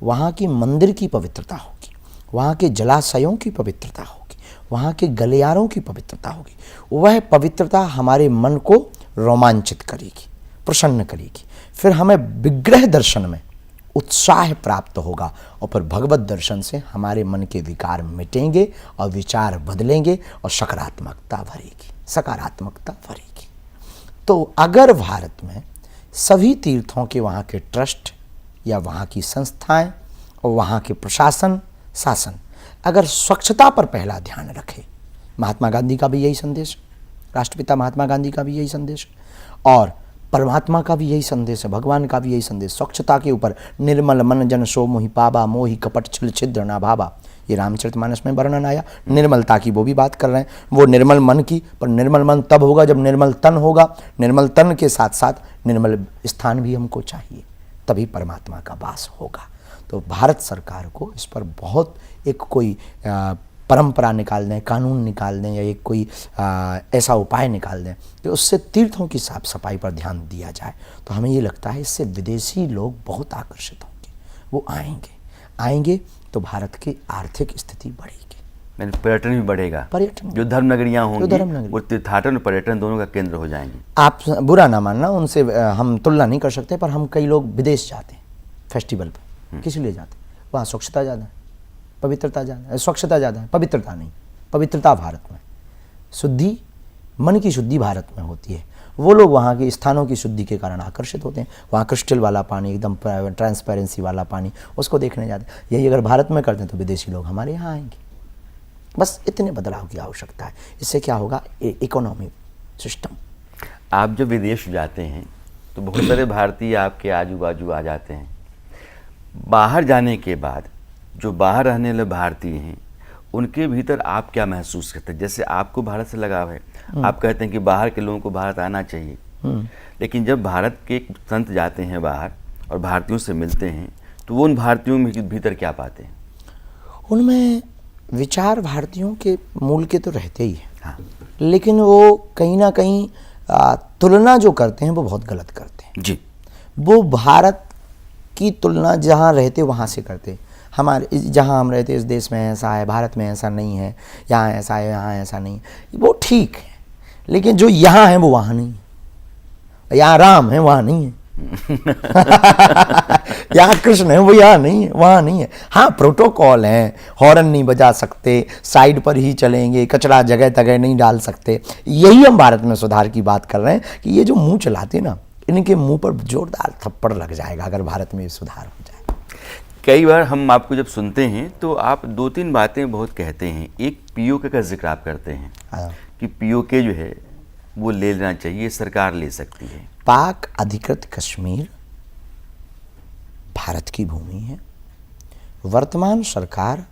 वहाँ की मंदिर की पवित्रता होगी, वहाँ के जलाशयों की पवित्रता होगी, वहाँ के गलियारों की पवित्रता होगी। वह पवित्रता हमारे मन को रोमांचित करेगी, प्रसन्न करेगी। फिर हमें विग्रह दर्शन में उत्साह प्राप्त होगा और फिर भगवत दर्शन से हमारे मन के विकार मिटेंगे और विचार बदलेंगे और सकारात्मकता भरेगी, सकारात्मकता भरेगी। तो अगर भारत में सभी तीर्थों के वहाँ के ट्रस्ट या वहाँ की संस्थाएं और वहाँ के प्रशासन शासन अगर स्वच्छता पर पहला ध्यान रखे, महात्मा गांधी का भी यही संदेश, राष्ट्रपिता महात्मा गांधी का भी यही संदेश और परमात्मा का भी यही संदेश है, भगवान का भी यही संदेश, स्वच्छता के ऊपर निर्मल मन जन सो मोहि पाबा मोहि कपट छल छिद्र ना भाबा, ये रामचरितमानस में वर्णन आया। निर्मलता की वो भी बात कर रहे हैं, वो निर्मल मन की, पर निर्मल मन तब होगा जब निर्मल तन होगा। निर्मल तन के साथ साथ निर्मल स्थान भी हमको चाहिए, तभी परमात्मा का वास होगा। तो भारत सरकार को इस पर बहुत एक कोई परंपरा निकाल दें, कानून निकाल दें या एक कोई ऐसा उपाय निकाल दें कि उससे तीर्थों की साफ सफाई पर ध्यान दिया जाए, तो हमें ये लगता है इससे विदेशी लोग बहुत आकर्षित होंगे, वो आएंगे तो भारत की आर्थिक स्थिति बढ़ेगी, पर्यटन भी बढ़ेगा, पर्यटन जो धर्म नगरियाँ होंगी वो तीर्थाटन और पर्यटन दोनों का केंद्र हो जाएंगे। आप बुरा ना मानना, उनसे हम तुलना नहीं कर सकते, पर हम कई लोग विदेश जाते हैं फेस्टिवल पर, किस लिए जाते हैं? वहाँ स्वच्छता ज़्यादा है, पवित्रता ज़्यादा है, स्वच्छता ज़्यादा है, पवित्रता नहीं, पवित्रता भारत में, शुद्धि मन की शुद्धि भारत में होती है। वो लोग वहाँ के स्थानों की शुद्धि के कारण आकर्षित होते हैं, वहाँ क्रिस्टल वाला पानी, एकदम ट्रांसपेरेंसी वाला पानी, उसको देखने जाते हैं। यही अगर भारत में करते हैं तो विदेशी लोग हमारे यहाँ आएंगे। बस इतने बदलाव की आवश्यकता है, इससे क्या होगा, इकोनॉमी सिस्टम। आप जब विदेश जाते हैं तो बहुत सारे भारतीय आपके आजू बाजू आ जाते हैं। बाहर जाने के बाद जो बाहर रहने वाले भारतीय हैं उनके भीतर आप क्या महसूस करते हैं? जैसे आपको भारत से लगाव है, आप कहते हैं कि बाहर के लोगों को भारत आना चाहिए, लेकिन जब भारत के संत जाते हैं बाहर और भारतीयों से मिलते हैं तो वो उन भारतीयों के भीतर क्या पाते हैं? उनमें विचार भारतीयों के मूल के तो रहते ही हैं, हाँ, लेकिन वो कहीं ना कहीं तुलना जो करते हैं वो बहुत गलत करते हैं जी। वो भारत की तुलना जहाँ रहते वहाँ से करते। हमारे जहाँ हम रहते इस देश में ऐसा है, भारत में ऐसा नहीं है, यहाँ ऐसा है, यहाँ ऐसा नहीं है, वो ठीक है, लेकिन जो यहाँ है वो वहाँ नहीं है। यहाँ राम है वहाँ नहीं है यहाँ कृष्ण है वो यहाँ नहीं है, वहाँ नहीं है। हाँ, प्रोटोकॉल हैं, हॉर्न नहीं बजा सकते, साइड पर ही चलेंगे, कचरा जगह तगह नहीं डाल सकते। यही हम भारत में सुधार की बात कर रहे हैं कि ये जो मुंह चलाते ना, इनके मुंह पर जोरदार थप्पड़ लग जाएगा अगर भारत में सुधार हो जाए। कई बार हम आपको जब सुनते हैं तो आप दो तीन बातें बहुत कहते हैं। एक पीओके का जिक्र आप करते हैं, हाँ। कि पीओके जो है वो ले लेना चाहिए, सरकार ले सकती है। पाक अधिकृत कश्मीर भारत की भूमि है। वर्तमान सरकार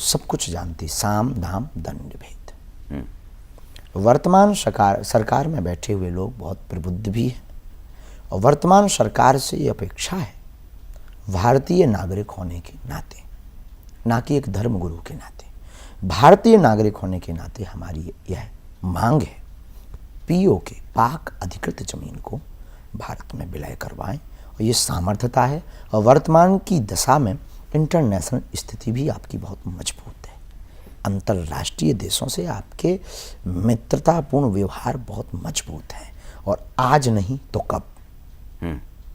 सब कुछ जानती, साम दाम दंड भेद। वर्तमान सरकार में बैठे हुए लोग बहुत प्रबुद्ध भी हैं और वर्तमान सरकार से ये अपेक्षा है भारतीय नागरिक होने के नाते, ना कि एक धर्मगुरु के नाते, भारतीय नागरिक होने के नाते हमारी यह मांग है पीओके पाक अधिकृत जमीन को भारत में विलय करवाएं। और ये सामर्थ्यता है और वर्तमान की दशा में इंटरनेशनल स्थिति भी आपकी बहुत मजबूत है। अंतर्राष्ट्रीय देशों से आपके मित्रतापूर्ण व्यवहार बहुत मजबूत हैं और आज नहीं तो कब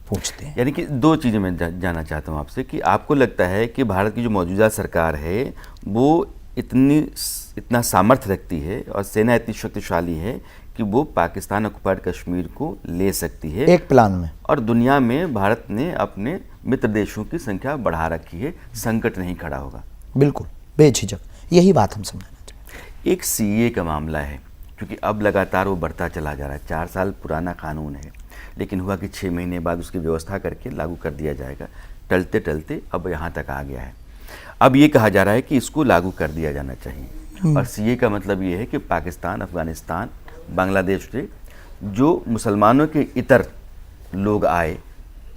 पूछते हैं। यानी कि दो चीज़ें मैं जानना चाहता हूँ आपसे कि आपको लगता है कि भारत की जो मौजूदा सरकार है वो इतना सामर्थ्य रखती है और सेना इतनी शक्तिशाली है कि वो पाकिस्तान ऑक्युपाइड कश्मीर को ले सकती है एक प्लान में, और दुनिया में भारत ने अपने मित्र देशों की संख्या बढ़ा रखी है, संकट नहीं खड़ा होगा। बिल्कुल बेझिझक, यही बात हम समझाना चाहते हैं। एक सीए का मामला है, क्योंकि अब लगातार वो बढ़ता चला जा रहा है। 4 साल पुराना कानून है, लेकिन हुआ कि 6 महीने बाद उसकी व्यवस्था करके लागू कर दिया जाएगा। टलते टलते अब यहाँ तक आ गया है। अब ये कहा जा रहा है कि इसको लागू कर दिया जाना चाहिए। और सीए का मतलब ये है कि पाकिस्तान, अफगानिस्तान, बांग्लादेश से जो मुसलमानों के इतर लोग आए,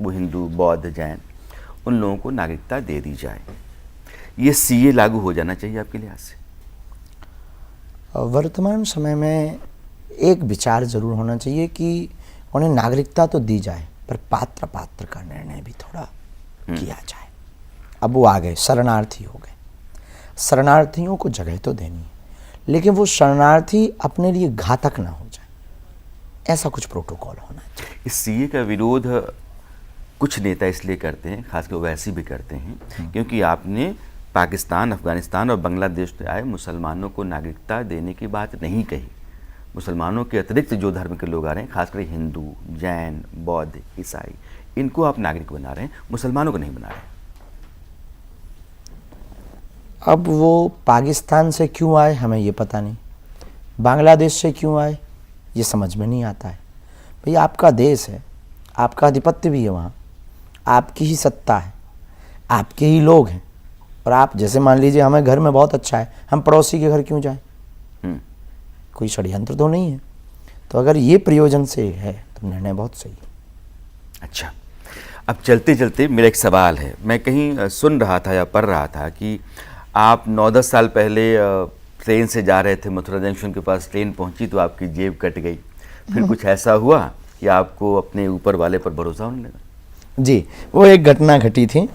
वो हिंदू, बौद्ध, जैन, उन लोगों को नागरिकता दे दी जाए। ये सीए लागू हो जाना चाहिए आपके लिहाज से? वर्तमान समय में एक विचार जरूर होना चाहिए कि उन्हें नागरिकता तो दी जाए, पर पात्र पात्र का निर्णय भी थोड़ा किया जाए। अब वो आ गए, शरणार्थी हो गए, शरणार्थियों को जगह तो देनी है, लेकिन वो शरणार्थी अपने लिए घातक ना हो जाए, ऐसा कुछ प्रोटोकॉल होना चाहिए। इस सीए का विरोध कुछ नेता इसलिए करते हैं, खासकर ओवैसी भी करते हैं, क्योंकि आपने पाकिस्तान, अफगानिस्तान और बांग्लादेश से आए मुसलमानों को नागरिकता देने की बात नहीं कही। मुसलमानों के अतिरिक्त जो धर्म के लोग आ रहे हैं, खासकर हिंदू, जैन, बौद्ध, ईसाई, इनको आप नागरिक बना रहे हैं, मुसलमानों को नहीं बना रहे। अब वो पाकिस्तान से क्यों आए हमें ये पता नहीं, बांग्लादेश से क्यों आए ये समझ में नहीं आता है। भाई आपका देश है, आपका आधिपत्य भी है वहाँ, आपकी ही सत्ता है, आपके ही लोग हैं, और आप जैसे मान लीजिए हमें घर में बहुत अच्छा है, हम पड़ोसी के घर क्यों जाएं? कोई षड्यंत्र तो नहीं है। तो अगर ये प्रयोजन से है तो निर्णय बहुत सही है। अच्छा, अब चलते चलते मेरा एक सवाल है। मैं कहीं सुन रहा था या पढ़ रहा था कि आप 9-10 साल पहले ट्रेन से जा रहे थे, मथुरा जंक्शन के पास ट्रेन पहुंची तो आपकी जेब कट गई। फिर कुछ ऐसा हुआ कि आपको अपने ऊपर वाले पर भरोसा होने लगा? जी, वो एक घटना घटी थी,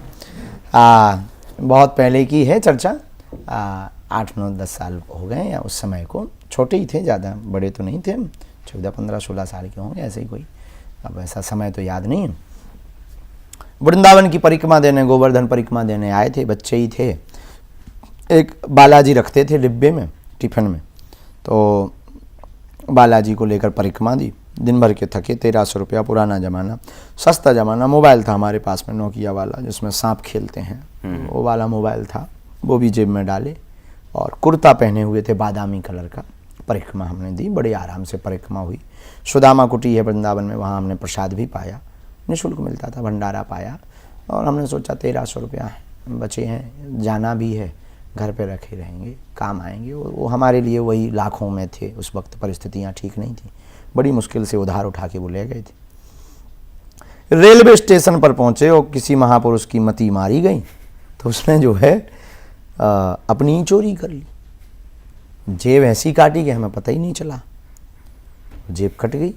बहुत पहले की है चर्चा, 8-9-10 साल हो गए या उस समय को, छोटे ही थे, ज़्यादा बड़े तो नहीं थे, 14-15-16 साल के होंगे ऐसे ही कोई, अब ऐसा समय तो याद नहीं है। वृंदावन की परिक्रमा देने, गोवर्धन परिक्रमा देने आए थे, बच्चे ही थे। एक बालाजी रखते थे डिब्बे में, टिफिन में, तो बालाजी को लेकर परिक्रमा दी। दिन भर के थके, 1300 रुपया, पुराना ज़माना, सस्ता ज़माना। मोबाइल था हमारे पास में, नोकिया वाला, जिसमें सांप खेलते हैं, वो वाला मोबाइल था, वो भी जेब में डाले, और कुर्ता पहने हुए थे बादामी कलर का। परिक्रमा हमने दी, बड़े आराम से परिक्रमा हुई। सुदामा कुटी है वृंदावन में, वहाँ हमने प्रसाद भी पाया, निःशुल्क मिलता था, भंडारा पाया। और हमने सोचा 1300 रुपया है, बचे हैं, जाना भी है, घर पे रखे रहेंगे, काम आएंगे। वो हमारे लिए वही लाखों में थे। उस वक्त परिस्थितियाँ ठीक नहीं थी, बड़ी मुश्किल से उधार उठा के वो ले गए थे। रेलवे स्टेशन पर पहुँचे और किसी महापुरुष की मति मारी गई, तो उसने जो है अपनी चोरी कर ली। जेब ऐसी काटी कि हमें पता ही नहीं चला, जेब कट गई।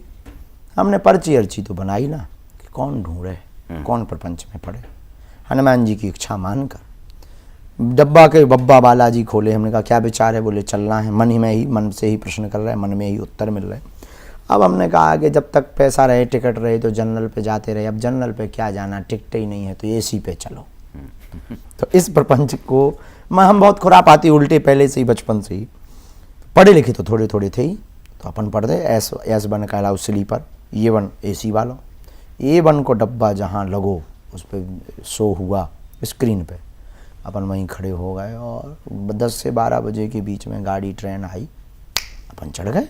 हमने पर्ची अर्ची तो बनाई ना, कि कौन ढूंढे, कौन प्रपंच में पड़े। हनुमान जी की इच्छा मानकर डब्बा के बब्बा बालाजी खोले। हमने कहा क्या विचार है? बोले चलना है। मन से ही प्रश्न कर रहे हैं, मन में ही उत्तर मिल रहे। अब हमने कहा कि जब तक पैसा रहे, टिकट रहे, तो जनरल पे जाते रहे। अब जनरल पे क्या जाना, टिकट ही नहीं है, तो एसी पे चलो। तो इस प्रपंच को हम बहुत खुरापाती उल्टे पहले से ही, बचपन से ही। पढ़े लिखे तो थोड़े थोड़े थे ही, तो अपन पढ़ दे। S1 का अलाउ स्लीपर, A1 AC वालों, A1 को डब्बा जहाँ लगो उस पर शो हुआ स्क्रीन पे, अपन वहीं खड़े हो गए। और 10 से 12 बजे के बीच में गाड़ी, ट्रेन आई, अपन चढ़ गए।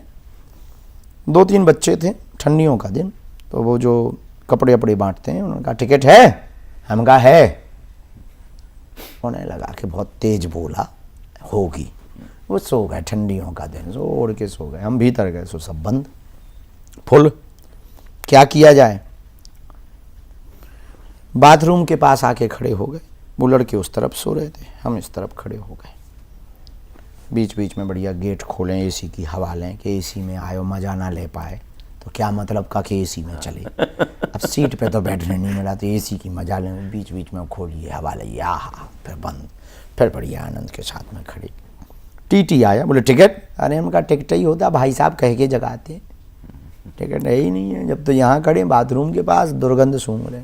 2-3 बच्चे थे, ठंडियों का दिन, तो वो जो कपड़े वपड़े बांटते हैं, उन्होंने कहा टिकट है? हम कहा है। उन्हें लगा कि बहुत तेज बोला होगी, वो सो गए। ठंडियों का दिन, सो ओढ़ के सो गए। हम भीतर गए, सो सब बंद, फुल। क्या किया जाए? बाथरूम के पास आके खड़े हो गए। वो लड़के उस तरफ सो रहे थे, हम इस तरफ खड़े हो गए। बीच बीच में बढ़िया गेट खोलें, एसी की हवा लें, कि एसी में आयो मज़ा ना ले पाए तो क्या मतलब का कि एसी में चले। अब सीट पे तो बैठने नहीं मिला, तो एसी की मजा लें। बीच बीच में खोलिए, हवा लिए, आहा, फिर बंद, फिर बढ़िया आनंद के साथ में खड़े। टीटी आया, बोले टिकट? अरे हम कहा टिकट ही होता, भाई साहब कह के जगाते, टिकट है ही नहीं है। जब तो यहाँ खड़े बाथरूम के पास, दुर्गंध सूंघ रहे।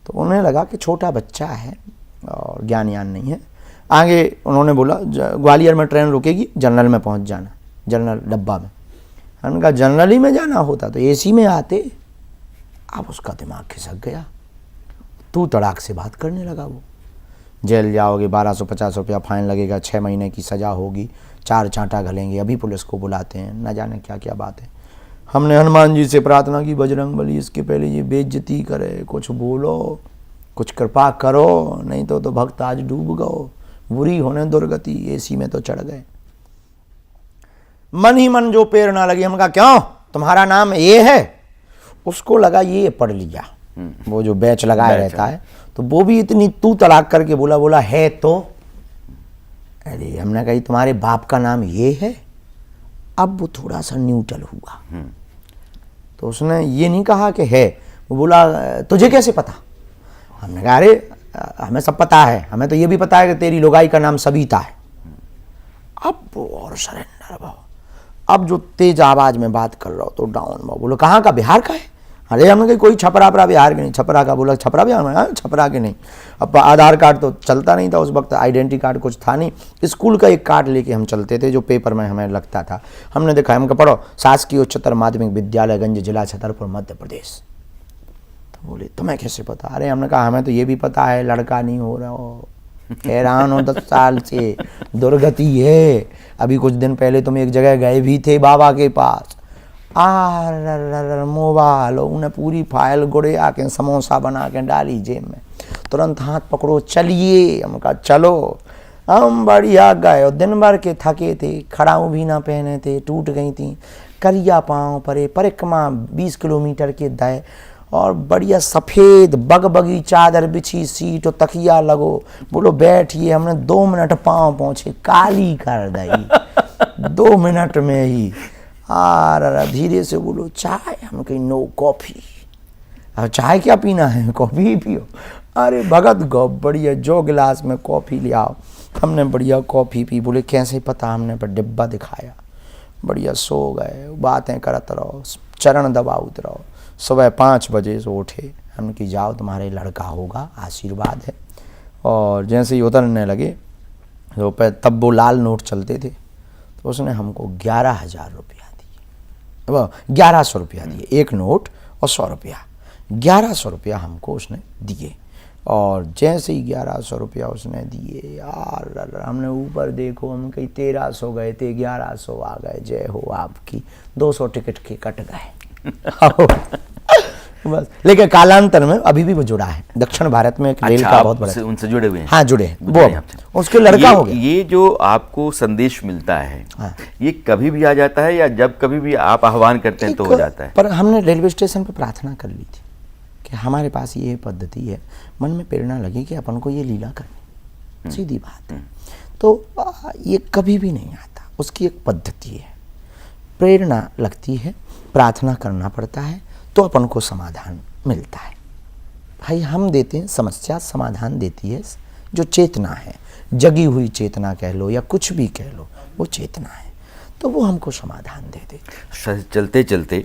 तो उन्हें लगा कि छोटा बच्चा है और ज्ञान यान नहीं है। आगे उन्होंने बोला ग्वालियर में ट्रेन रुकेगी, जनरल में पहुंच जाना, जनरल डब्बा में। हमने कहा जनरल ही में जाना होता तो एसी में आते। अब उसका दिमाग खिसक गया, तू तड़ाक से बात करने लगा। वो जेल जाओगे, 1250 रुपया फाइन लगेगा, 6 महीने की सज़ा होगी, 4 चांटा घलेंगे, अभी पुलिस को बुलाते हैं, न जाने क्या क्या बात है। हमने हनुमान जी से प्रार्थना की, बजरंग बली इसके पहले ये बेइज्जती करे, कुछ बोलो, कुछ कृपा करो, नहीं तो भक्त आज डूब गओ, बुरी होने दुर्गति। एसी में तो चढ़ गए। मन ही मन जो प्रेरणा लगी, हम कहा क्यों तुम्हारा नाम ये है? उसको लगा ये पढ़ लिया, वो जो बैच लगाया रहता है, तो वो भी इतनी तू तड़ाक करके बोला है तो, अरे हमने कही तुम्हारे बाप का नाम ये है। अब वो थोड़ा सा न्यूट्रल हुआ, तो उसने ये नहीं कहा कि है, वो बोला तुझे कैसे पता। हमने कहा अरे हमें सब पता है, हमें तो ये भी पता है कि तेरी लुगाई का नाम सविता है। अब वो और सरेंडर भाव, अब जो तेज आवाज में बात कर रहा हो तो डाउन में बोलो कहाँ का, बिहार का है। अरे हमने कही कोई छपरा बिहार के नहीं, छपरा का। बोला छपरा बिहार में, हाँ छपरा के नहीं। अब आधार कार्ड तो चलता नहीं था उस वक्त, आइडेंटिटी कार्ड कुछ था नहीं। स्कूल का एक कार्ड लेके हम चलते थे जो पेपर में हमें लगता था। हमने देखा, हमको पढ़ो शासकीय उच्चतर माध्यमिक विद्यालय गंज, जिला छतरपुर, मध्य प्रदेश। तो बोले तुम्हें कैसे पता। अरे हमने कहा हमें तो ये भी पता है लड़का नहीं हो रहा हो, हैरान हो 10 साल से, दुर्गति है। अभी कुछ दिन पहले तुम एक जगह गए भी थे बाबा के पास, मोबाइल उन्हें पूरी फाइल गुड़े आके समोसा बना के डाली जेब में, तुरंत हाथ पकड़ो चलिए। हम कहा चलो। हम बढ़िया गए, दिन भर के थके थे, खड़ाऊ भी ना पहने थे, टूट गई थी, करिया पाँव परे, परिक्रमा 20 किलोमीटर के दए, और बढ़िया सफ़ेद बगबगी चादर बिछी, सीट और तकिया लगो, बोलो बैठिए। हमने 2 मिनट पाँव पहुँचे, काली कर दी 2 मिनट में ही। और धीरे से बोलो चाय, हम कहीं नो कॉफ़ी। अब चाय क्या पीना है, कॉफ़ी ही पियो। अरे भगत गो बढ़िया जो गिलास में कॉफ़ी ले आओ। हमने बढ़िया कॉफ़ी पी। बोले कैसे पता, हमने पर डिब्बा दिखाया। बढ़िया सो गए, बातें करते रहो, चरण दबाउत रहो। सुबह 5 बजे से उठे, हम कि जाओ तुम्हारे लड़का होगा, आशीर्वाद है। और जैसे ही उतरने लगे तो तब वो लाल नोट चलते थे, तो उसने हमको 11,000 रुपया दिए, 1100 रुपया दिए, एक नोट और 100 रुपया, 1100 रुपया हमको उसने दिए। और जैसे ही 1100 रुपया उसने दिए, यार हमने ऊपर देखो, हम कहीं 1300 गए थे, 1100 आ गए, जय हो आपकी। 200 टिकट के कट गए बस। लेकिन कालांतर में अभी भी वो जुड़ा है, दक्षिण भारत में एक रेल का बहुत बड़ा, उनसे जुड़े हुए हैं। हाँ जुड़े हैं, वो उसके लड़का हो गया। ये जो आपको संदेश मिलता है, हाँ। ये कभी भी आ जाता है या जब कभी भी आप आह्वान करते हैं तो हो जाता है? पर हमने रेलवे स्टेशन पर प्रार्थना कर ली थी कि हमारे पास ये पद्धति है, मन में प्रेरणा लगी कि अपन को ये लीला करनी, सीधी बात है। तो ये कभी भी नहीं आता, उसकी एक पद्धति है, प्रेरणा लगती है, प्रार्थना करना पड़ता है, तो अपन को समाधान मिलता है। भाई हम देते हैं समस्या, समाधान देती है जो चेतना है, जगी हुई चेतना कह लो या कुछ भी कह लो, वो चेतना है, तो वो हमको समाधान दे दे। चलते चलते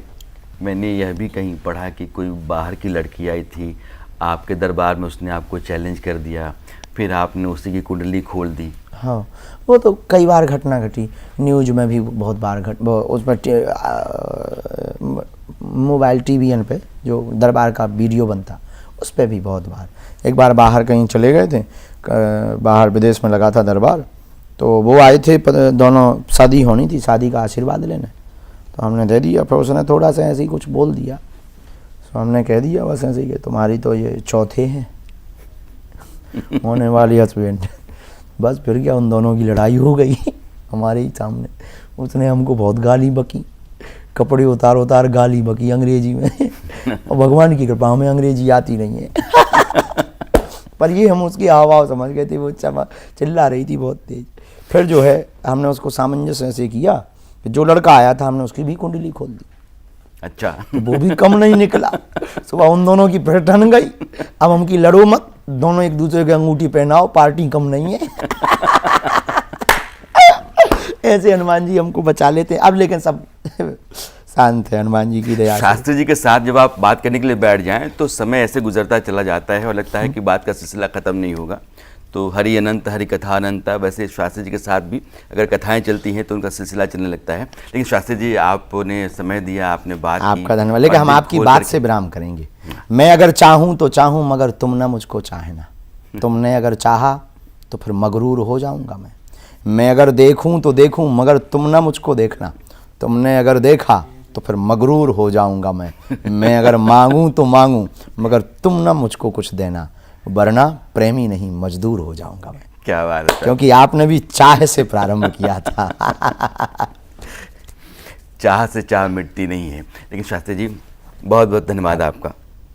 मैंने यह भी कहीं पढ़ा कि कोई बाहर की लड़की आई थी आपके दरबार में, उसने आपको चैलेंज कर दिया, फिर आपने उसी की कुंडली खोल दी। हाँ, वो तो कई बार घटना घटी, न्यूज में भी बहुत बार उसमें मोबाइल टीवीएन पे जो दरबार का वीडियो बनता, उस पर भी बहुत बार। एक बार बाहर कहीं चले गए थे, बाहर विदेश में लगा था दरबार, तो वो आए थे, दोनों शादी होनी थी, शादी का आशीर्वाद लेने, तो हमने दे दिया। फिर उसने थोड़ा सा ऐसे ही कुछ बोल दिया, तो हमने कह दिया बस ऐसे ही कि तुम्हारी तो ये चौथे हैं होने वाली हस्बैंड। बस फिर क्या, उन दोनों की लड़ाई हो गई हमारे ही सामने। उसने हमको बहुत गाली बकी, कपड़े उतार गाली बकी अंग्रेजी में और भगवान की कृपा हमें अंग्रेजी आती नहीं है पर ये हम उसकी हाव समझ गए थे, वो चिल्ला रही थी बहुत तेज। फिर जो है हमने उसको सामंजस्य ऐसे किया कि जो लड़का आया था हमने उसकी भी कुंडली खोल दी। अच्छा। तो वो भी कम नहीं निकला। सुबह उन दोनों की फिर ठन गई, अब हमकी लड़ो मत, दोनों एक दूसरे की अंगूठी पहनाओ, पार्टी कम नहीं है ऐसे हनुमान जी हमको बचा लेते हैं। अब लेकिन सब शांत है हनुमान जी की दया से। शास्त्री जी के साथ जब आप बात करने के लिए बैठ जाएं तो समय ऐसे गुजरता चला जाता है और लगता है कि बात का सिलसिला ख़त्म नहीं होगा। तो हरि अनंत हरि कथा अनंत, वैसे शास्त्री जी के साथ भी अगर कथाएं चलती हैं तो उनका सिलसिला चलने लगता है। लेकिन शास्त्री जी आपने समय दिया, आपने बात की, आपका धन्यवाद। लेकिन हम आपकी बात से विराम करेंगे। मैं अगर चाहूँ तो चाहूँ, मगर तुम ना मुझको चाहना। तुमने अगर चाहा तो फिर मगरूर हो जाऊँगा मैं अगर देखूँ तो देखूँ, मगर तुम ना मुझको देखना। तुमने अगर देखा तो फिर मगरूर हो जाऊँगा मैं अगर मांगूँ तो मांगूँ, मगर तुम ना मुझको कुछ देना, वरना प्रेमी नहीं मजदूर हो जाऊंगा मैं। क्या बात है, क्योंकि आपने भी चाह से प्रारंभ किया था चाह से चाह मिटती नहीं है। लेकिन शास्त्री जी बहुत बहुत धन्यवाद आपका।